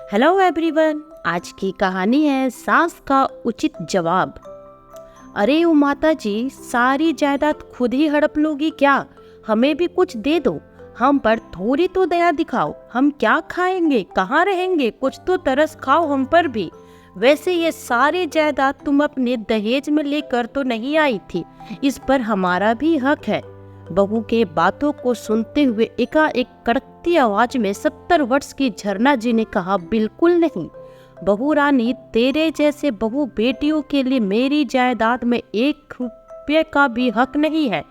Hello everyone, आज की कहानी है सास का उचित जवाब। अरे ओ माता जी, सारी जायदाद खुद ही हड़प लोगी क्या? हमें भी कुछ दे दो, हम पर थोड़ी तो दया दिखाओ। हम क्या खाएंगे, कहाँ रहेंगे? कुछ तो तरस खाओ हम पर भी। वैसे ये सारी जायदाद तुम अपने दहेज में लेकर तो नहीं आई थी, इस पर हमारा भी हक है। बहू के बातों को सुनते हुए एकाएक कड़कती आवाज में 70 वर्ष की झरना जी ने कहा, बिल्कुल नहीं बहू रानी, तेरे जैसे बहू बेटियों के लिए मेरी जायदाद में 1 रुपये का भी हक नहीं है।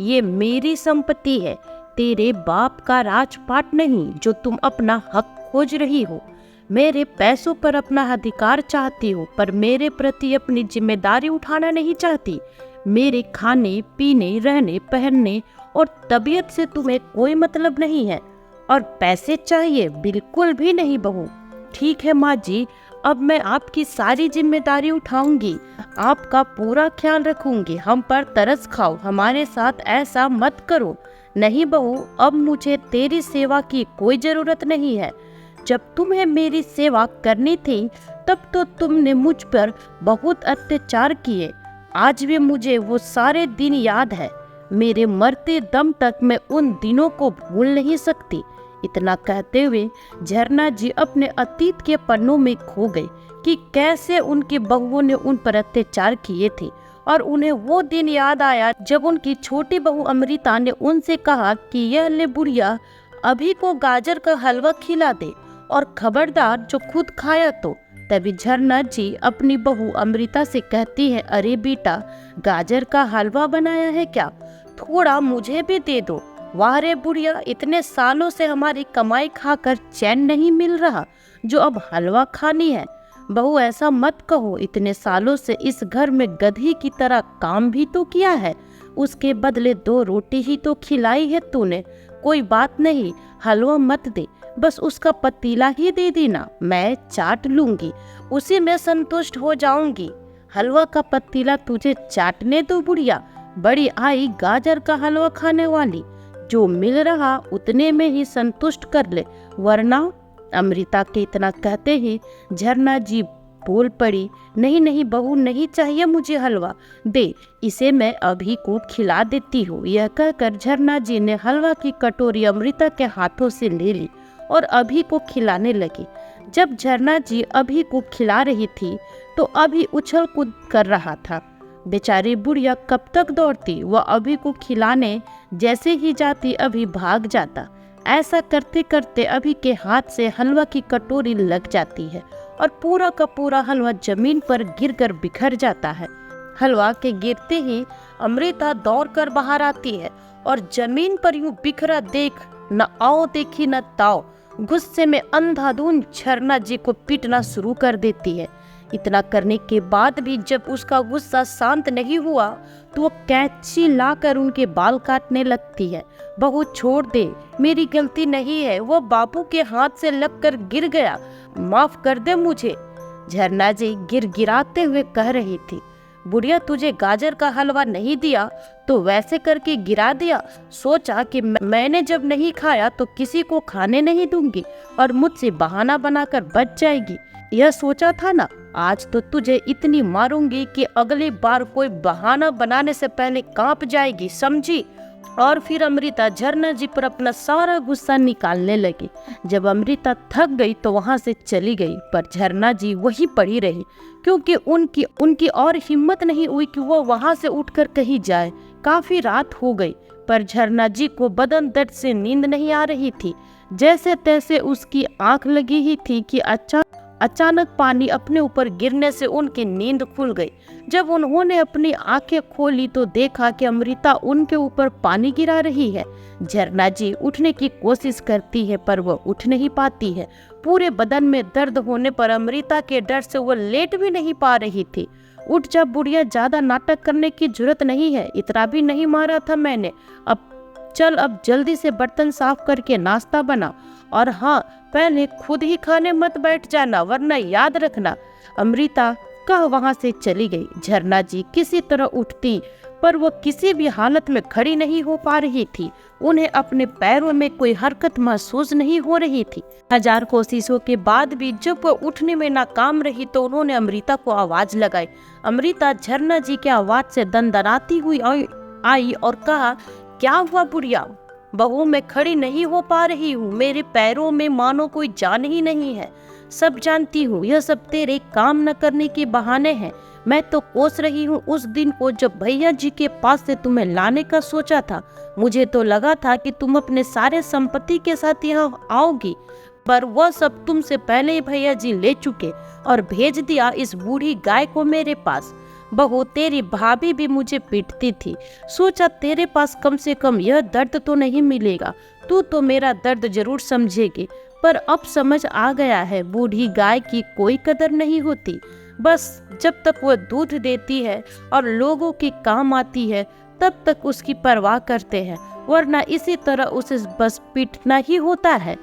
ये मेरी संपत्ति है, तेरे बाप का राजपाट नहीं जो तुम अपना हक खोज रही हो। मेरे पैसों पर अपना अधिकार चाहती हो, पर मेरे प्रति अपनी जिम्मेदारी उठाना नहीं चाहती। मेरे खाने पीने, रहने पहनने और तबीयत से तुम्हें कोई मतलब नहीं है, और पैसे चाहिए? बिल्कुल भी नहीं बहू। ठीक है माँ जी, अब मैं आपकी सारी जिम्मेदारी उठाऊंगी, आपका पूरा ख्याल रखूंगी। हम पर तरस खाओ, हमारे साथ ऐसा मत करो। नहीं बहू, अब मुझे तेरी सेवा की कोई जरूरत नहीं है। जब तुम्हें मेरी सेवा करनी थी तब तो तुमने मुझ पर बहुत अत्याचार किए। आज भी मुझे वो सारे दिन याद है। मेरे मरते दम तक मैं उन दिनों को भूल नहीं सकती। इतना कहते हुए झरना जी अपने अतीत के पन्नों में खो गए कि कैसे उनकी बहुओं ने उन पर अत्याचार किए थे, और उन्हें वो दिन याद आया जब उनकी छोटी बहू अमृता ने उनसे कहा कि यह ले बुढ़िया, अभी को गाजर का हलवा खिला दे, और खबरदार जो खुद खाया तो। तभी झरना जी अपनी बहू अमृता से कहती है, अरे बेटा, गाजर का हलवा बनाया है क्या? थोड़ा मुझे भी दे दो। वाह रे बुढ़िया, इतने सालों से हमारी कमाई खाकर चैन नहीं मिल रहा, जो अब हलवा खानी है। बहू ऐसा मत कहो, इतने सालों से इस घर में गधी की तरह काम भी तो किया है, उसके बदले 2 रोटी ही तो खिलाई है तूने। कोई बात नहीं, हलवा मत दे, बस उसका पतीला ही दे देना, मैं चाट लूंगी, उसी में संतुष्ट हो जाऊंगी। हलवा का पतीला तुझे चाटने दो बुढ़िया, बड़ी आई गाजर का हलवा खाने वाली। जो मिल रहा उतने में ही संतुष्ट कर ले, वरना। अमृता के इतना कहते ही झरना जी बोल पड़ी, नहीं नहीं बहू, नहीं चाहिए मुझे हलवा, दे, इसे मैं अभी को खिला देती हूँ। यह कहकर झरना जी ने हलवा की कटोरी अमृता के हाथों से ले ली और अभी को खिलाने लगी। जब झरना जी अभी को खिला रही थी तो अभी उछल कूद कर रहा था। बेचारी बुढ़िया कब तक दौड़ती, वह अभी को खिलाने जैसे ही जाती अभी भाग जाता। ऐसा करते करते अभी के हाथ से हलवा की कटोरी लग जाती है और पूरा का पूरा हलवा जमीन पर गिरकर बिखर जाता है। हलवा के गिरते ही अमृता दौड़कर बाहर आती है और जमीन पर यूं बिखरा देख न आओ देखी न ताओ, गुस्से में अंधाधुंध झरना जी को पीटना शुरू कर देती है। इतना करने के बाद भी जब उसका गुस्सा शांत नहीं हुआ तो वो कैंची लाकर उनके बाल काटने लगती है। बहू छोड़ दे, मेरी गलती नहीं है, वो बाबू के हाथ से लगकर गिर गया, माफ कर दे मुझे। झरना जी गिड़गिड़ाते हुए कह रही थी, बुढ़िया, तुझे गाजर का हलवा नहीं दिया तो वैसे करके गिरा दिया। सोचा कि मैंने जब नहीं खाया तो किसी को खाने नहीं दूंगी और मुझसे बहाना बनाकर बच जाएगी। यह सोचा था ना। आज तो तुझे इतनी मारूंगी कि अगली बार कोई बहाना बनाने से पहले कांप जाएगी, समझी? और फिर अमृता झरना जी पर अपना सारा गुस्सा निकालने लगी। जब अमृता थक गई तो वहां से चली गई, पर झरना जी वहीं पड़ी रही, क्योंकि उनकी और हिम्मत नहीं हुई कि वो वहां से उठकर कहीं जाए। काफी रात हो गई, पर झरना जी को बदन दर्द से नींद नहीं आ रही थी। जैसे तैसे उसकी आंख लगी ही थी कि अचानक पानी अपने ऊपर गिरने से उनकी नींद खुल गई। जब उन्होंने अपनी आंखें खोली तो देखा कि अमृता उनके ऊपर पानी गिरा रही है। झरना जी उठने की कोशिश करती है पर वह उठ नहीं पाती है। पूरे बदन में दर्द होने पर अमृता के डर से वह लेट भी नहीं पा रही थी। उठ जा बुढ़िया, ज्यादा नाटक करने की जरूरत नहीं है, इतना भी नहीं मारा था मैंने। अब चल, अब जल्दी से बर्तन साफ करके नाश्ता बना, और हाँ, पहले खुद ही खाने मत बैठ जाना, वरना याद रखना। अमृता कह वहां से चली गई। झरना जी किसी तरह उठती, पर वह किसी भी हालत में खड़ी नहीं हो पा रही थी। उन्हें अपने पैरों में कोई हरकत महसूस नहीं हो रही थी। हजार कोशिशों के बाद भी जब वह उठने में नाकाम रही तो उन्होंने अमृता को आवाज लगाई। अमृता झरना जी की आवाज से दंदनाती हुई आई और कहा, क्या हुआ बुढ़िया? बहू, मैं खड़ी नहीं हो पा रही हूँ। मेरे पैरों में मानो कोई जान ही नहीं है। सब जानती हूँ, यह सब तेरे काम न करने के बहाने हैं। मैं तो कोस रही हूँ उस दिन को जब भैया जी के पास से तुम्हें लाने का सोचा था। मुझे तो लगा था कि तुम अपने सारे संपत्ति के साथ यहाँ आओगी, पर वह सब तुमसे पहले ही भैया जी ले चुके और भेज दिया इस बूढ़ी गाय को मेरे पास। बहू, तेरी भाभी भी मुझे पीटती थी। सोचा तेरे पास कम से कम यह दर्द तो नहीं मिलेगा, तू तो मेरा दर्द जरूर समझेगी। पर अब समझ आ गया है, बूढ़ी गाय की कोई कदर नहीं होती। बस जब तक वह दूध देती है और लोगों के काम आती है तब तक उसकी परवाह करते हैं, वरना इसी तरह उसे बस पीटना ही होता है।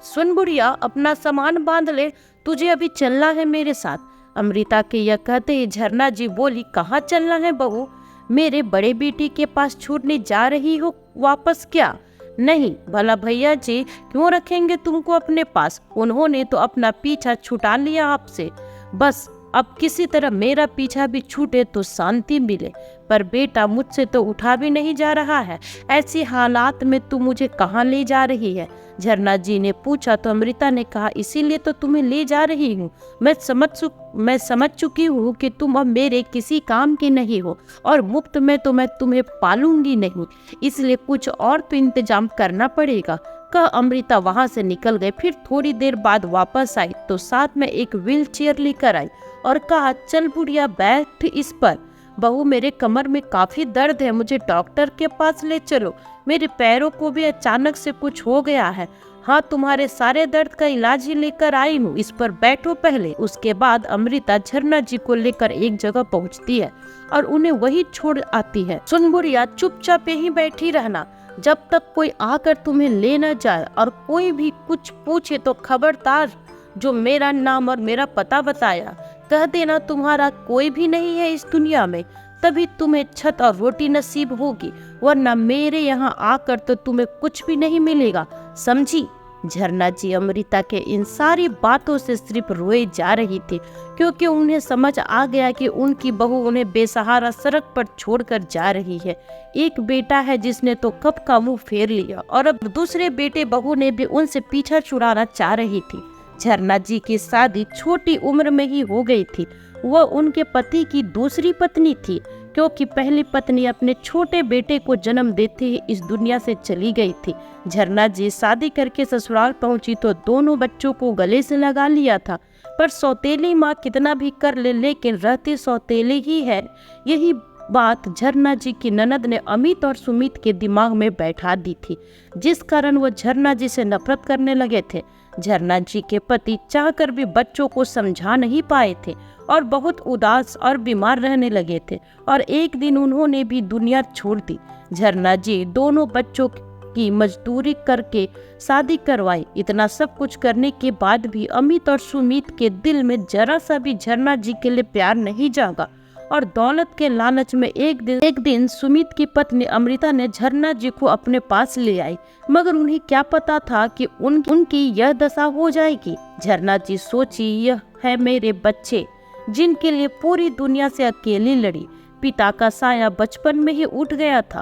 सुन बुढ़िया, अपना सामान बांध ले, तुझे अभी चलना है मेरे साथ। अमृता के यह कहते ही झरना जी बोली, कहाँ चलना है बहू? मेरे बड़े बेटी के पास छूटने जा रही हो वापस क्या? नहीं, भला भैया जी क्यों रखेंगे तुमको अपने पास? उन्होंने तो अपना पीछा छुटा लिया आपसे। बस अब किसी तरह मेरा पीछा भी छूटे तो शांति मिले। पर बेटा, मुझसे तो उठा भी नहीं जा रहा है। ऐसी हालात में तू मुझे कहाँ ले जा रही है? झरना जी ने पूछा तो अमृता ने कहा, इसीलिए तो तुम्हें ले जा रही हूँ। मैं समझ चुकी हूँ कि तुम अब मेरे किसी काम की नहीं हो और मुफ्त में तो मैं तुम्हें पालूंगी नहीं, इसलिए कुछ और तो इंतजाम करना पड़ेगा। कह अमृता वहां से निकल गई। फिर थोड़ी देर बाद वापस आई तो साथ में एक व्हील चेयर लेकर आई और कहा, चल बुढ़िया बैठ इस पर। बहू, मेरे कमर में काफी दर्द है, मुझे डॉक्टर के पास ले चलो। मेरे पैरों को भी अचानक से कुछ हो गया है। हाँ, तुम्हारे सारे दर्द का इलाज ही लेकर आई हूँ, इस पर बैठो पहले। उसके बाद अमृता झरना जी को लेकर एक जगह पहुँचती है और उन्हें वही छोड़ आती है। सुन बुढ़िया, चुपचाप यहीं बैठी रहना जब तक कोई आकर तुम्हें ले न जाए, और कोई भी कुछ पूछे तो खबरदार जो मेरा नाम और मेरा पता बताया कह देना तुम्हारा कोई भी नहीं है इस दुनिया में, तभी तुम्हें छत और रोटी नसीब होगी, वरना मेरे यहाँ आकर तो तुम्हें कुछ भी नहीं मिलेगा, समझी? झरना जी अमृता के इन सारी बातों से सिर्फ रोए जा रही थी, क्योंकि उन्हें समझ आ गया कि उनकी बहू उन्हें बेसहारा सड़क पर छोड़कर जा रही है। एक बेटा है जिसने तो कब का मुंह फेर लिया और अब दूसरे बेटे बहू ने भी उनसे पीछा छुड़ाना चाह रही थी। झरना जी की शादी छोटी उम्र में ही हो गई थी। वह उनके पति की दूसरी पत्नी थी, क्योंकि पहली पत्नी अपने छोटे बेटे को जन्म देते ही इस दुनिया से चली गई थी। झरना जी शादी करके ससुराल पहुंची तो दोनों बच्चों को गले से लगा लिया था, पर सौतेली माँ कितना भी कर ले लेकिन रहती सौतेली ही है। यही बात झरना जी की ननद ने अमित और सुमित के दिमाग में बैठा दी थी, जिस कारण वो झरना जी से नफरत करने लगे थे। झरना जी के पति चाहकर भी बच्चों को समझा नहीं पाए थे और बहुत उदास और बीमार रहने लगे थे, और एक दिन उन्होंने भी दुनिया छोड़ दी। झरना जी दोनों बच्चों की मजदूरी करके शादी करवाई। इतना सब कुछ करने के बाद भी अमित और सुमित के दिल में जरा सा भी झरना जी के लिए प्यार नहीं जागा, और दौलत के लालच में एक दिन सुमित की पत्नी अमृता ने झरना जी को अपने पास ले आई, मगर उन्हें क्या पता था कि उनकी यह दशा हो जाएगी। झरना जी सोची, यह है मेरे बच्चे जिनके लिए पूरी दुनिया से अकेली लड़ी। पिता का साया बचपन में ही उठ गया था,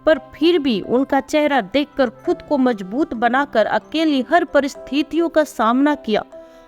पर फिर भी उनका चेहरा देखकर खुद को मजबूत बनाकर अकेली हर परिस्थितियों का सामना किया,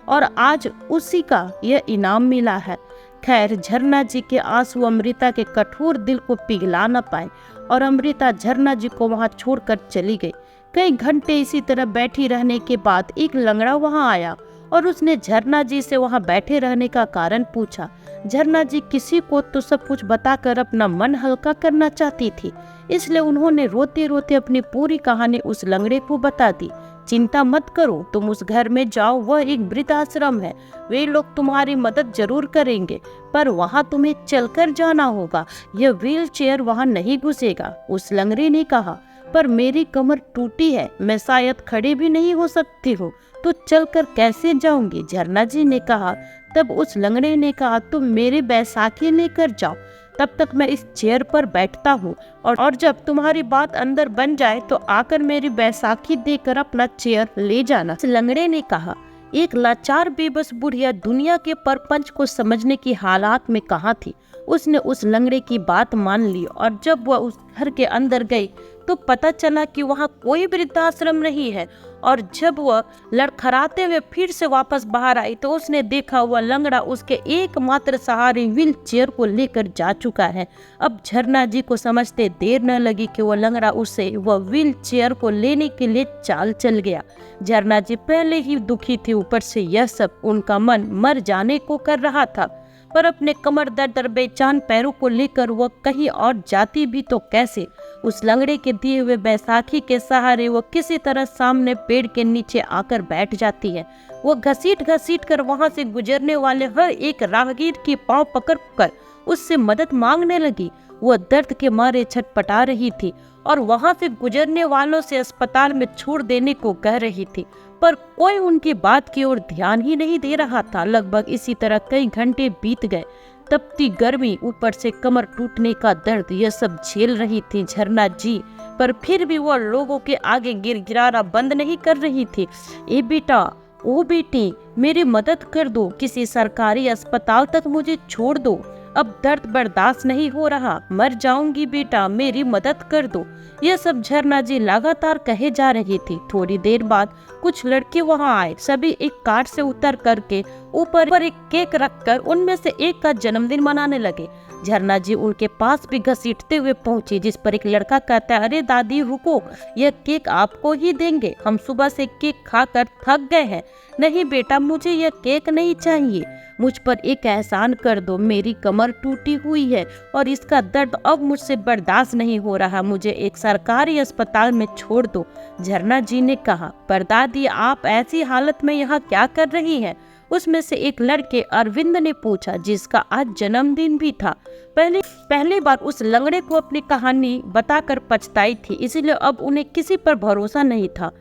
और आज उसी का यह इनाम मिला है। खैर, झरना जी के आंसू अमृता के कठोर दिल को पिघला न पाए और अमृता झरना जी को वहां छोड़कर चली गई। कई घंटे इसी तरह बैठी रहने के बाद एक लंगड़ा वहां आया और उसने झरना जी से वहां बैठे रहने का कारण पूछा। झरना जी किसी को तो सब कुछ बताकर अपना मन हल्का करना चाहती थी, इसलिए उन्होंने रोते रोते अपनी पूरी कहानी उस लंगड़े को बता दी। चिंता मत करो, तुम उस घर में जाओ, वह एक वृद्धाश्रम है, वे लोग तुम्हारी मदद जरूर करेंगे, पर वहाँ तुम्हें चलकर जाना होगा, यह व्हील चेयर वहाँ नहीं घुसेगा। उस लंगड़े ने कहा, पर मेरी कमर टूटी है, मैं शायद खड़े भी नहीं हो सकती हूँ, तो चलकर कैसे जाऊंगी? झरना जी ने कहा। तब उस लंगड़े ने कहा, तुम मेरे बैसाखी लेकर जाओ, तब तक मैं इस चेयर पर बैठता हूँ और जब तुम्हारी बात अंदर बन जाए तो आकर मेरी बैसाखी देकर अपना चेयर ले जाना। इस लंगड़े ने कहा। एक लाचार बेबस बुढ़िया दुनिया के परपंच को समझने की हालात में कहाँ थी। उसने उस लंगड़े की बात मान ली और जब वह उस घर के अंदर गई तो पता चला कि वहाँ कोई वृद्धाश्रम नहीं है। और जब वह लड़खड़ाते हुए फिर से वापस बाहर आई तो उसने देखा वह लंगड़ा उसके एकमात्र सहारे व्हील चेयर को लेकर जा चुका है। अब झरना जी को समझते देर न लगी कि वह लंगड़ा उसे वह व्हील चेयर को लेने के लिए चाल चल गया। झरना जी पहले ही दुखी थी, ऊपर से यह सब उनका मन मर जाने को कर रहा था। पर अपने कमर दर्द और बेचैन पैरों को लेकर वह कहीं और जाती भी तो कैसे। उस लंगड़े के दिए हुए बैसाखी के सहारे वो किसी तरह सामने पेड़ के नीचे आकर बैठ जाती है। वो घसीट घसीट कर वहां से गुजरने वाले हर एक राहगीर की पांव पकड़कर उससे मदद मांगने लगी। वह दर्द के मारे छटपटा रही थी और वहां से गुजरने वालों से अस्पताल में छोड़ देने को कह रही थी, पर कोई उनकी बात की ओर ध्यान ही नहीं दे रहा था। लगभग इसी तरह कई घंटे बीत गए। तपती गर्मी, ऊपर से कमर टूटने का दर्द, यह सब झेल रही थी झरना जी, पर फिर भी वह लोगों के आगे गिड़गिड़ाना बंद नहीं कर रही थी। ए बेटा, ओ बेटी, मेरी मदद कर दो, किसी सरकारी अस्पताल तक मुझे छोड़ दो, अब दर्द बर्दाश्त नहीं हो रहा, मर जाऊंगी बेटा, मेरी मदद कर दो। यह सब झरना जी लगातार कहे जा रही थी। थोड़ी देर बाद कुछ लड़के वहां आए। सभी एक कार से उतर करके ऊपर एक केक रखकर उनमें से एक का जन्मदिन मनाने लगे। झरना जी उनके पास भी घसीटते हुए पहुंची, जिस पर एक लड़का कहता है, अरे दादी रुको, यह केक आपको ही देंगे, हम सुबह से केक खाकर थक गए हैं। नहीं बेटा, मुझे यह केक नहीं चाहिए, मुझ पर एक एहसान कर दो, मेरी कमर टूटी हुई है और इसका दर्द अब मुझसे बर्दाश्त नहीं हो रहा, मुझे एक सरकारी अस्पताल में छोड़ दो। झरना जी ने कहा, पर दादी आप ऐसी हालत में यहाँ क्या कर रही हैं? उसमें से एक लड़के अरविंद ने पूछा, जिसका आज जन्मदिन भी था। पहली बार उस लंगड़े को अपनी कहानी बताकर पछताई थी, इसलिए अब उन्हें किसी पर भरोसा नहीं था।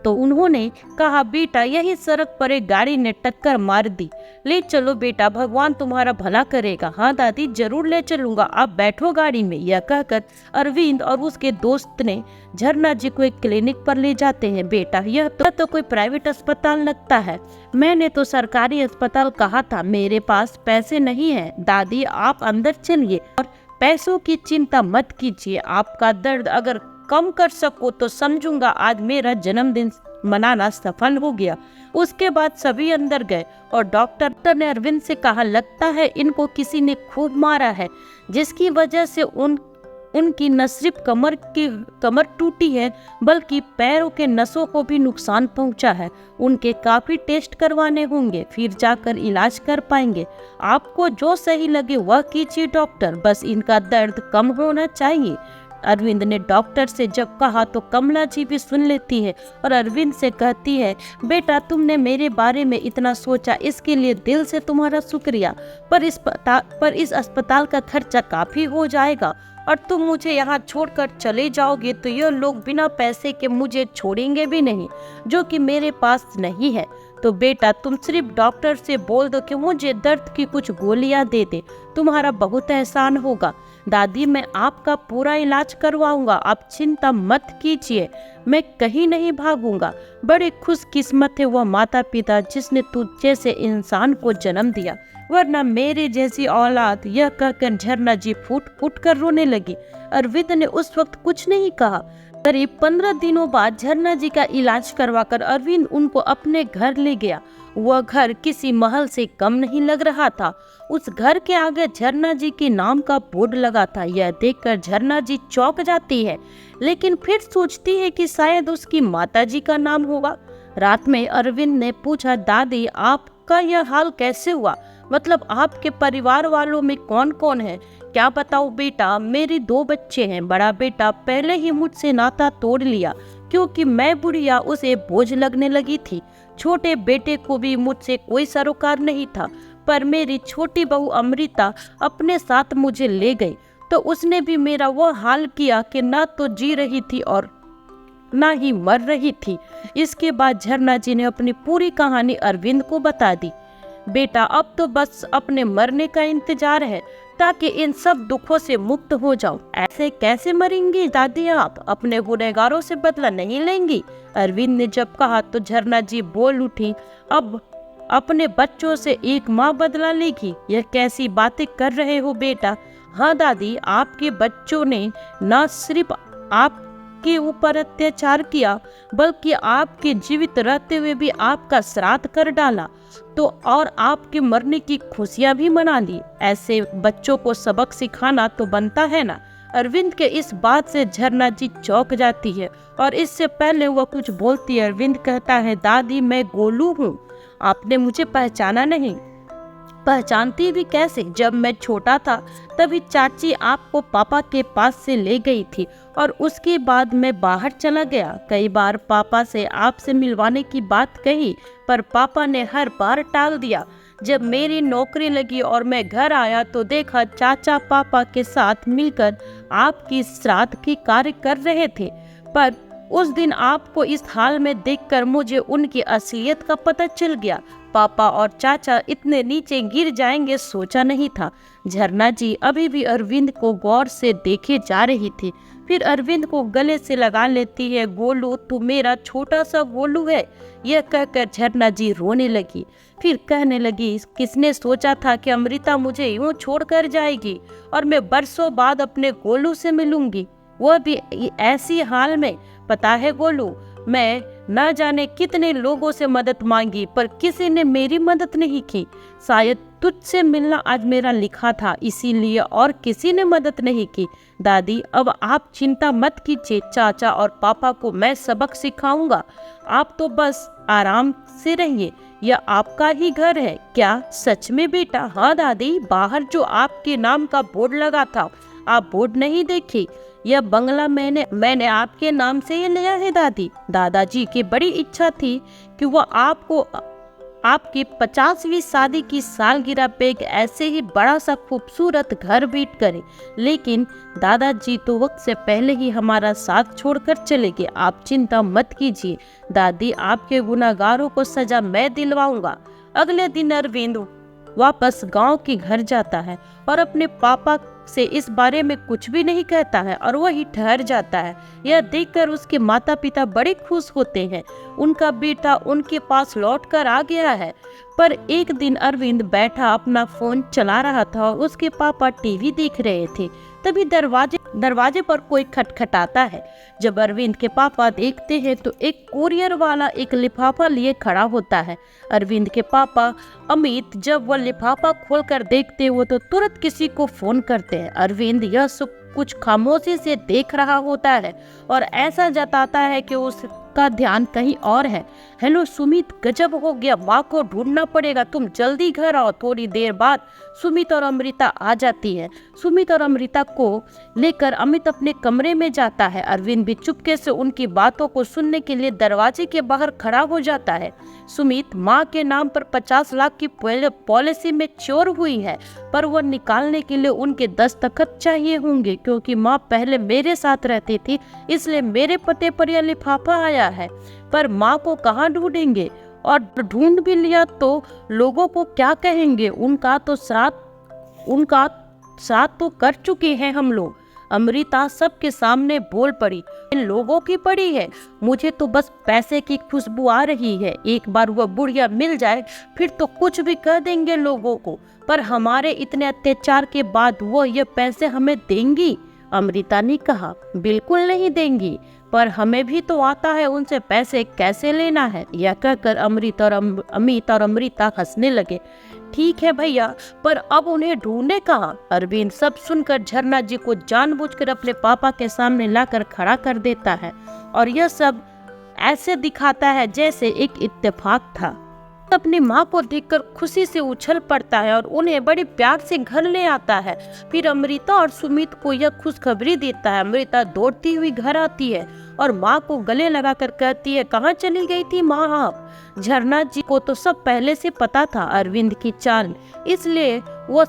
तो उन्होंने कहा, बेटा यही सड़क पर एक गाड़ी ने टक्कर मार दी, ले चलो बेटा, भगवान तुम्हारा भला करेगा। हाँ दादी, जरूर ले चलूंगा, आप बैठो गाड़ी में। यह कहकर अरविंद और उसके दोस्त ने झरना जी को एक क्लिनिक पर ले जाते हैं। बेटा यह तो कोई प्राइवेट अस्पताल लगता है, मैंने तो सरकारी अस्पताल कहा था, मेरे पास पैसे नहीं है। दादी आप अंदर चलिए और पैसों की चिंता मत कीजिए, आपका दर्द अगर कम कर सको तो समझूंगा आज मेरा जन्मदिन मनाना सफल हो गया। उसके बाद सभी अंदर गए और डॉक्टर ने अरविंद से कहा, लगता है इनको किसी ने खूब मारा है, जिसकी वजह से उनकी न सिर्फ कमर टूटी है बल्कि पैरों के नसों को भी नुकसान पहुंचा है। उनके काफी टेस्ट करवाने होंगे, फिर जाकर इलाज कर पाएंगे। आपको जो सही लगे वह कीजिए डॉक्टर, बस इनका दर्द कम होना चाहिए। अरविंद ने डॉक्टर से जब कहा तो कमला जी भी सुन लेती है और अरविंद से कहती है, बेटा तुमने मेरे बारे में इतना सोचा, इसके लिए दिल से तुम्हारा शुक्रिया, पर इस अस्पताल का खर्चा काफी हो जाएगा और तुम मुझे यहाँ छोड़कर चले जाओगे तो यह लोग बिना पैसे के मुझे छोड़ेंगे भी नहीं, जो कि मेरे पास नहीं है। तो बेटा तुम सिर्फ डॉक्टर से बोल दो कि मुझे दर्द की कुछ गोलियां दे दे, तुम्हारा बहुत एहसान होगा। दादी मैं आपका पूरा इलाज करवाऊंगा, आप चिंता मत कीजिए, मैं कहीं नहीं भागूंगा। बड़े खुशकिस्मत है वह माता पिता जिसने तुझ जैसे इंसान को जन्म दिया, वरना मेरे जैसी औलाद। यह कहकर झरना जी फूट फूट कर रोने लगी। अरविंद ने उस वक्त कुछ नहीं कहा। करीब 15 दिनों बाद झरना जी का इलाज करवाकर अरविंद उनको अपने घर ले गया। वह घर किसी महल से कम नहीं लग रहा था। उस घर के आगे झरना जी के नाम का बोर्ड लगा था। यह देखकर झरना जी चौंक जाती है, लेकिन फिर सोचती है कि शायद उसकी माता जी का नाम होगा। रात में अरविंद ने पूछा, दादी आपका यह हाल कैसे हुआ, मतलब आपके परिवार वालों में कौन कौन है? क्या बताऊं बेटा, मेरे 2 बच्चे हैं। बड़ा बेटा पहले ही मुझसे नाता तोड़ लिया क्योंकि मैं बुढ़िया उसे बोझ लगने लगी थी। छोटे बेटे को भी मुझसे कोई सरोकार नहीं था, पर मेरी छोटी बहू अमृता अपने साथ मुझे ले गई तो उसने भी मेरा वो हाल किया कि ना तो जी रही थी और ना ही मर रही थी। इसके बाद झरना जी ने अपनी पूरी कहानी अरविंद को बता दी। बेटा अब तो बस अपने मरने का इंतजार है ताकि इन सब दुखों से मुक्त हो जाऊं। ऐसे कैसे मरेंगी दादी, आप अपने गुनहगारों से बदला नहीं लेंगी? अरविंद ने जब कहा तो झरना जी बोल उठी, अब अपने बच्चों से एक माँ बदला लेगी? यह कैसी बातें कर रहे हो बेटा? हाँ दादी, आपके बच्चों ने न सिर्फ आपके ऊपर अत्याचार किया बल्कि आपके जीवित रहते हुए भी आपका श्राद्ध कर डाला तो और आपके मरने की खुशियां भी मना ली। ऐसे बच्चों को सबक सिखाना तो बनता है ना। अरविंद के इस बात से झरना जी चौंक जाती है और इससे पहले वह कुछ बोलती है अरविंद कहता है, दादी मैं गोलू हूँ, आपने मुझे पहचाना नहीं? पहचानती भी कैसे? जब मैं छोटा था तभी चाची आपको पापा के पास से ले गई थी और उसके बाद मैं बाहर चला गया। कई बार पापा से आपसे मिलवाने की बात कही पर पापा ने हर बार टाल दिया। जब मेरी नौकरी लगी और मैं घर आया तो देखा चाचा पापा के साथ मिलकर आपकी श्राद्ध की कार्य कर रहे थे, पर उस दिन आपको इस हाल में देखकर मुझे उनकी असलियत का पता चल गया। पापा और चाचा इतने नीचे गिर जाएंगे सोचा नहीं था। झरना जी अभी भी अरविंद को गौर से देखे जा रही थी, फिर अरविंद को गले से लगा लेती है। गोलू तू मेरा छोटा सा गोलू है, यह कहकर झरना जी रोने लगी। फिर कहने लगी, किसने सोचा था कि अमृता मुझे यूं छोड़कर जाएगी और मैं बरसों बाद अपने गोलू से मिलूंगी, वह भी ऐसी हाल में। पता है गोलू, मैं न जाने कितने लोगों से मदद मांगी पर किसी ने मेरी मदद नहीं की। शायद तुझसे मिलना आज मेरा लिखा था इसीलिए, और किसी ने मदद नहीं की। दादी अब आप चिंता मत कीजिए, चाचा और पापा को मैं सबक सिखाऊंगा, आप तो बस आराम से रहिए। यह आपका ही घर है क्या? सच में बेटा? हाँ दादी, बाहर जो आपके नाम का बोर्ड लगा था, आप बोर्ड नहीं देखी? यह बंगला मैंने आपके नाम से ही लिया है दादी। दादाजी की बड़ी इच्छा थी कि वह आपको आपकी 50वीं शादी की सालगिरह पे एक ऐसे ही बड़ा सा खूबसूरत घर भेंट करे, लेकिन दादाजी तो वक्त से पहले ही हमारा साथ छोड़कर चले गए। आप चिंता मत कीजिए दादी, आपके गुनाहगारों को सजा मैं दिलवाऊंगा। अगले दिन अरविंद वापस गांव के घर जाता है और अपने पापा से इस बारे में कुछ भी नहीं कहता है और वही ठहर जाता है। यह देखकर उसके माता पिता बड़े खुश होते हैं, उनका बेटा उनके पास लौट कर आ गया है। पर एक दिन अरविंद बैठा अपना फोन चला रहा था और उसके पापा टीवी देख रहे थे। तभी दरवाजे पर कोई खटखटाता है। जब अरविंद के पापा देखते हैं तो एक कुरियर वाला एक लिफाफा लिए खड़ा होता है। अरविंद के पापा अमित जब वह लिफाफा खोलकर देखते हैं वो तो तुरंत किसी को फोन करते हैं। अरविंद यह सब कुछ खामोशी से देख रहा होता है और ऐसा जताता है कि उसका ध्यान कहीं और है। हेलो सुमित, गजब हो गया, माँ को ढूंढना पड़ेगा, तुम जल्दी घर आओ। थोड़ी देर बाद सुमित और अमृता आ जाती है। सुमित और अमृता को लेकर अमित अपने कमरे में जाता है। अरविंद भी चुपके से उनकी बातों को सुनने के लिए दरवाजे के बाहर खड़ा हो जाता है। सुमित, माँ के नाम पर 50 लाख की पॉलिसी में चोर हुई है, पर वह निकालने के लिए उनके दस्तखत चाहिए होंगे, क्योंकि माँ पहले मेरे साथ रहती थी इसलिए मेरे पते पर यह लिफाफा आया है। पर माँ को कहाँ ढूंढेंगे, और ढूंढ भी लिया तो लोगों को क्या कहेंगे? उनका श्राद्ध तो कर चुके हैं हम लोग। अमृता सबके सामने बोल पड़ी, इन लोगों की पड़ी है, मुझे तो बस पैसे की खुशबू आ रही है। एक बार वह बुढ़िया मिल जाए फिर तो कुछ भी कह देंगे लोगों को, पर हमारे इतने अत्याचार के बाद वो ये पैसे हमें देंगी? अमृता ने कहा, बिल्कुल नहीं देंगी, पर हमें भी तो आता है उनसे पैसे कैसे लेना है। यह कहकर अमृत और अमृता हंसने लगे। ठीक है भैया, पर अब उन्हें ढूंढे कहाँ? अरविंद सब सुनकर झरना जी को जानबूझकर अपने पापा के सामने लाकर खड़ा कर देता है और यह सब ऐसे दिखाता है जैसे एक इत्तेफाक था। अपनी माँ को देखकर खुशी से उछल पड़ता है और उन्हें बड़े प्यार से घर ले आता है। फिर अमृता और सुमित को यह खुशखबरी देता है। अमृता दौड़ती हुई घर आती है और माँ को गले लगाकर कहती है, कहाँ चली गई थी माँ आप? झरना जी को तो सब पहले से पता था अरविंद की चाल, इसलिए वो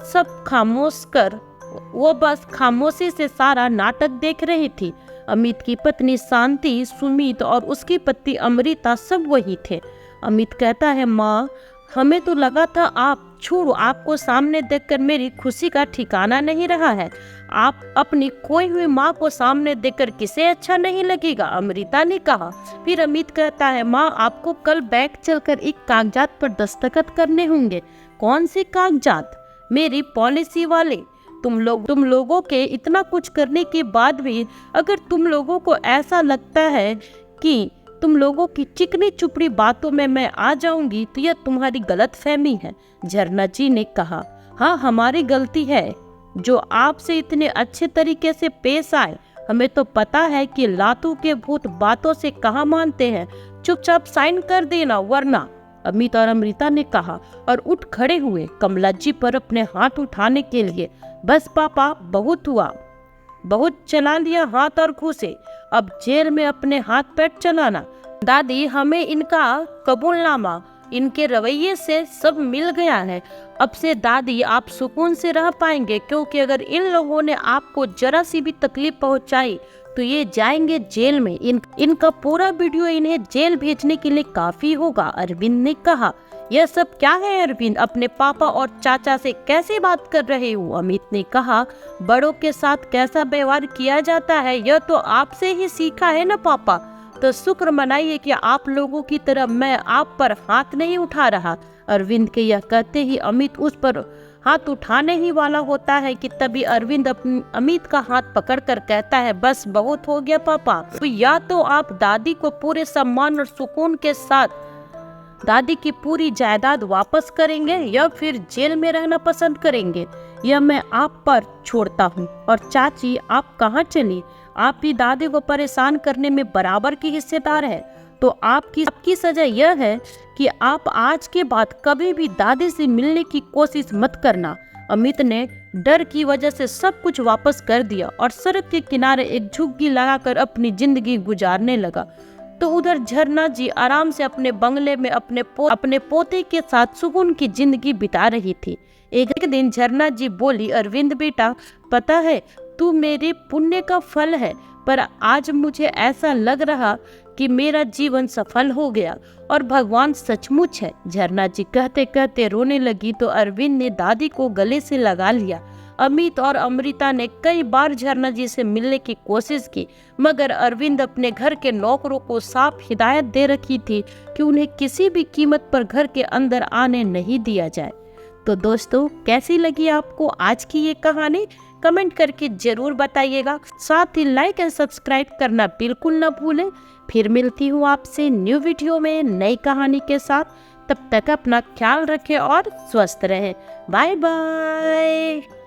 बस खामोशी से सारा नाटक देख रही थी। अमित की पत्नी शांति, सुमित और उसकी पत्नी अमृता सब वही थे। अमित कहता है, माँ हमें तो लगा था आप छोड़ो, आपको सामने देखकर मेरी खुशी का ठिकाना नहीं रहा है। आप अपनी खोई हुई माँ को सामने देखकर किसे अच्छा नहीं लगेगा, अमृता ने कहा। फिर अमित कहता है, माँ आपको कल बैंक चलकर एक कागजात पर दस्तखत करने होंगे। कौन से कागजात? मेरी पॉलिसी वाले। तुम लोगों के इतना कुछ करने के बाद भी अगर तुम लोगों को ऐसा लगता है कि तुम लोगों की चिकनी चुपड़ी बातों में मैं आ जाऊंगी तो यह तुम्हारी गलत फहमी है, झरना जी ने कहा। हाँ, हमारी गलती है जो आपसे इतने अच्छे तरीके से पेश आए। हमें तो पता है कि लातू के भूत बातों से कहाँ मानते हैं। चुपचाप साइन कर देना वरना, अमित और अमृता ने कहा और उठ खड़े हुए कमला जी पर अपने हाथ उठाने के लिए। बस पापा, बहुत हुआ, बहुत चला लिया हाथ और घूसे, अब जेल में अपने हाथ पैर चलाना। दादी, हमें इनका कबूलनामा, इनके रवैये से सब मिल गया है। अब से दादी आप सुकून से रह पाएंगे, क्योंकि अगर इन लोगों ने आपको जरा सी भी तकलीफ पहुंचाई तो ये जाएंगे जेल में। इनका पूरा वीडियो इन्हें जेल भेजने के लिए काफी होगा, अरविंद ने कहा। यह सब क्या है अरविंद, अपने पापा और चाचा से कैसे बात कर रहे हो, अमित ने कहा। बड़ों के साथ कैसा व्यवहार किया जाता है यह तो आपसे ही सीखा है ना पापा। तो शुक्र मनाइए कि आप लोगों की तरह मैं आप पर हाथ नहीं उठा रहा। अरविंद के यह कहते ही अमित उस पर हाथ उठाने ही वाला होता है कि तभी अरविंद अमित का हाथ पकड़कर कहता है, बस बहुत हो गया पापा। तो या तो आप दादी को पूरे सम्मान और सुकून के साथ दादी की पूरी जायदाद वापस करेंगे या फिर जेल में रहना पसंद करेंगे, यह मैं आप पर छोड़ता हूँ। और चाची, आप कहाँ चली? आप भी दादी को परेशान करने में बराबर की हिस्सेदार है। तो आपकी सजा यह है कि आप आज के बाद कभी भी दादी से मिलने की कोशिश मत करना। अमित ने डर की वजह से सब कुछ वापस कर दिया और सड़क के किनारे एक झुग्गी लगाकर अपनी जिंदगी गुजारने लगा। तो उधर झरना जी आराम से अपने बंगले में अपने पोते के साथ सुकून की जिंदगी बिता रही थी। एक दिन झरना जी बोली, अरविंद बेटा, पता है तू मेरे पुण्य का फल है, पर आज मुझे ऐसा लग रहा कि मेरा जीवन सफल हो गया और भगवान सचमुच है। झरना जी कहते कहते रोने लगी तो अरविंद ने दादी को गले से लगा लिया। अमित और अमृता ने कई बार झरना जी से मिलने की कोशिश की, मगर अरविंद अपने घर के नौकरों को साफ हिदायत दे रखी थी कि उन्हें किसी भी कीमत पर घर के अंदर आने नहीं दिया जाए। तो दोस्तों, कैसी लगी आपको आज की ये कहानी? कमेंट करके जरूर बताइएगा। साथ ही लाइक एंड सब्सक्राइब करना बिल्कुल न भूलें। फिर मिलती हूँ आपसे न्यू वीडियो में नई कहानी के साथ। तब तक अपना ख्याल रखें और स्वस्थ रहें। Bye bye.